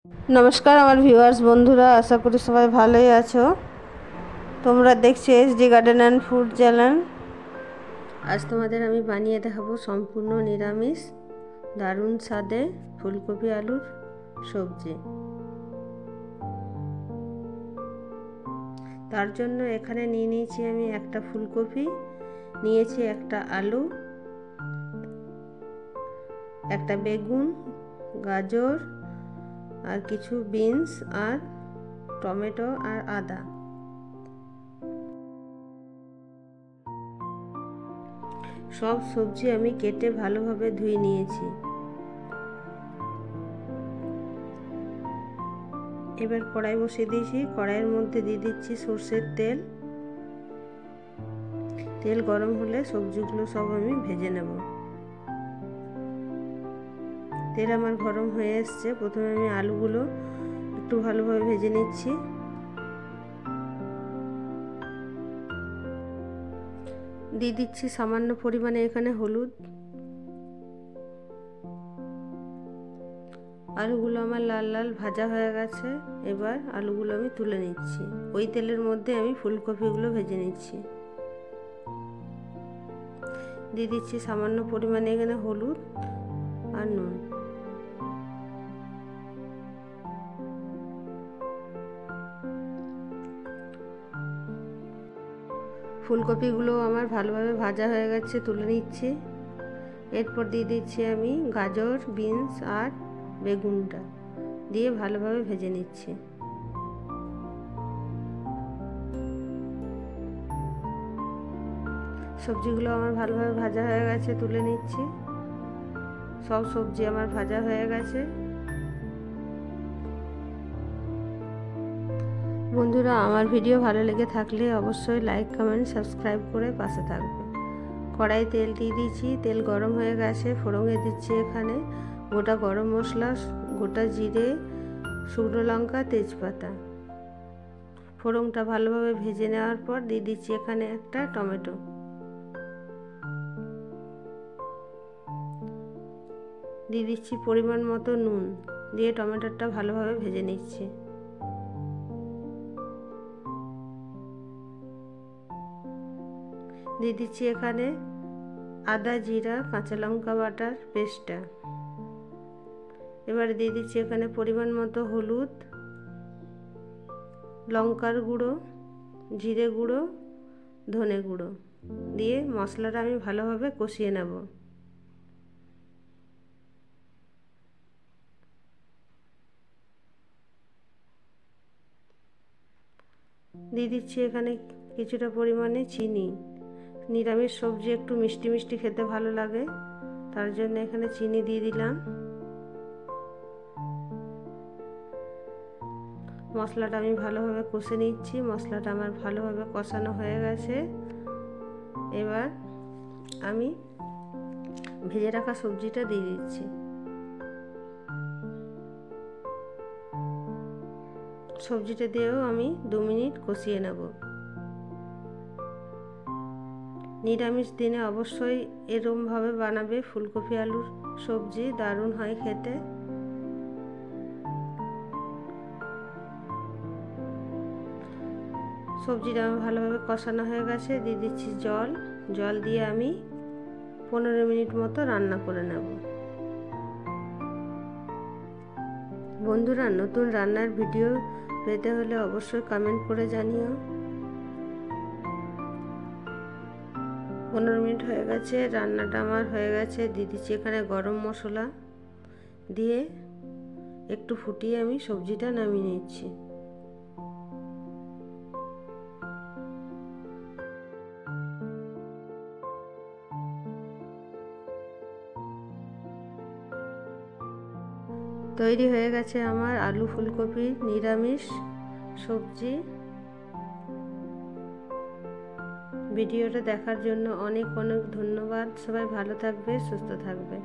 নমস্কার আমার ভিউয়ার্স বন্ধুরা, আশা করি সবাই ভালোই আছো। তোমরা দেখছো SD garden and food channel. আজ তোমাদের আমি বানিয়ে দেখাবো সম্পূর্ণ নিরামিষ দারুণ স্বাদে ফুলকপি আলুর সবজি। তার জন্য এখানে নিয়ে নিয়েছি আমি একটা ফুলকপি, নিয়েছি একটা আলু, একটা বেগুন, গাজর আর কিছু বিনস আর টমেটো আর আদা। সব সবজি আমি কেটে ভালোভাবে ধুয়ে নিয়েছি। এবার কড়াই বসিয়ে দিয়েছি। কড়াইয়ের মধ্যে দিয়ে দিচ্ছি সরষের তেল। তেল গরম হলে সবজিগুলো সব আমি ভেজে নেব। তেল আমার গরম হয়ে এসছে। প্রথমে আমি আলুগুলো একটু ভালোভাবে ভেজে নিচ্ছি। দিয়ে দিচ্ছি সামান্য পরিমাণে এখানে হলুদ। আলুগুলো আমার লাল লাল ভাজা হয়ে গেছে। এবার আলুগুলো আমি তুলে নিচ্ছি। ওই তেলের মধ্যে আমি ফুলকপিগুলো ভেজে নিচ্ছি। দিয়ে দিচ্ছি সামান্য পরিমাণে এখানে হলুদ আর নুন। ফুলকপিগুলো আমার ভালোভাবে ভাজা হয়ে গেছে, তুলে নিচ্ছি। এরপর দিয়ে দিচ্ছি আমি গাজর, বিনস আর বেগুনটা দিয়ে ভালোভাবে ভেজে নিচ্ছি। সবজিগুলো আমার ভালোভাবে ভাজা হয়ে গেছে, তুলে নিচ্ছি। সব সবজি আমার ভাজা হয়ে গেছে। বন্ধুরা, আমার ভিডিও ভালো লেগে থাকলে অবশ্যই লাইক, কমেন্ট, সাবস্ক্রাইব করে পাশে থাকবে। কড়াই তেল দিয়ে দিয়েছি। তেল গরম হয়ে গেছে। ফোড়নে দিচ্ছি এখানে গোটা গরম মশলা, গোটা জিরে, শুকনো লঙ্কা, তেজপাতা। ফোড়নটা ভালোভাবে ভেজে নেওয়ার পর দিয়ে দিচ্ছি এখানে একটা টমেটো। দিয়ে দিচ্ছি পরিমাণ মতো নুন। দিয়ে টমেটোটা ভালোভাবে ভেজে নিচ্ছি। দিয়ে দিচ্ছি এখানে আদা, জিরা, কাঁচা লঙ্কা বাটার পেস্টটা। এবারে দিয়ে দিচ্ছি এখানে পরিমাণ মতো হলুদ, লঙ্কার গুঁড়ো, জিরে গুঁড়ো, ধনে গুঁড়ো দিয়ে মশলাটা আমি ভালোভাবে কষিয়ে নেব। দিয়ে দিচ্ছি এখানে কিছুটা পরিমাণে চিনি। নিরামিষ সবজি একটু মিষ্টি মিষ্টি খেতে ভালো লাগে, তার জন্য এখানে চিনি দিয়ে দিলাম। মশলাটা আমি ভালোভাবে কষে নিচ্ছি। মশলাটা আমার ভালোভাবে কষানো হয়ে গেছে। এবার আমি ভেজে রাখা সবজিটা দিয়ে দিচ্ছি। সবজিটা দিয়েও আমি 2 মিনিট কষিয়ে নেব। নিরামিষ দিনে অবশ্যই এরকমভাবে বানাবে ফুলকপি আলুর সবজি, দারুণ হয় খেতে। সবজিটা আমার ভালোভাবে কষানো হয়ে গেছে। দিয়ে দিচ্ছি জল। জল দিয়ে আমি 15 মিনিট মতো রান্না করে নেব। বন্ধুরা, নতুন রান্নার ভিডিও পেতে হলে অবশ্যই কমেন্ট করে জানিও। 15 মিনিট হয়ে গেছে, রান্নাটা আমার হয়ে গেছে। দিয়ে দিচ্ছি এখানে গরম মশলা দিয়ে একটু ফুটিয়ে আমি সবজিটা নামিয়ে নিচ্ছি। তৈরি হয়ে গেছে আমার আলু ফুলকপি নিরামিষ সবজি। ভিডিওটা দেখার জন্য অনেক অনেক ধন্যবাদ। সবাই ভালো থাকবে, সুস্থ থাকবে।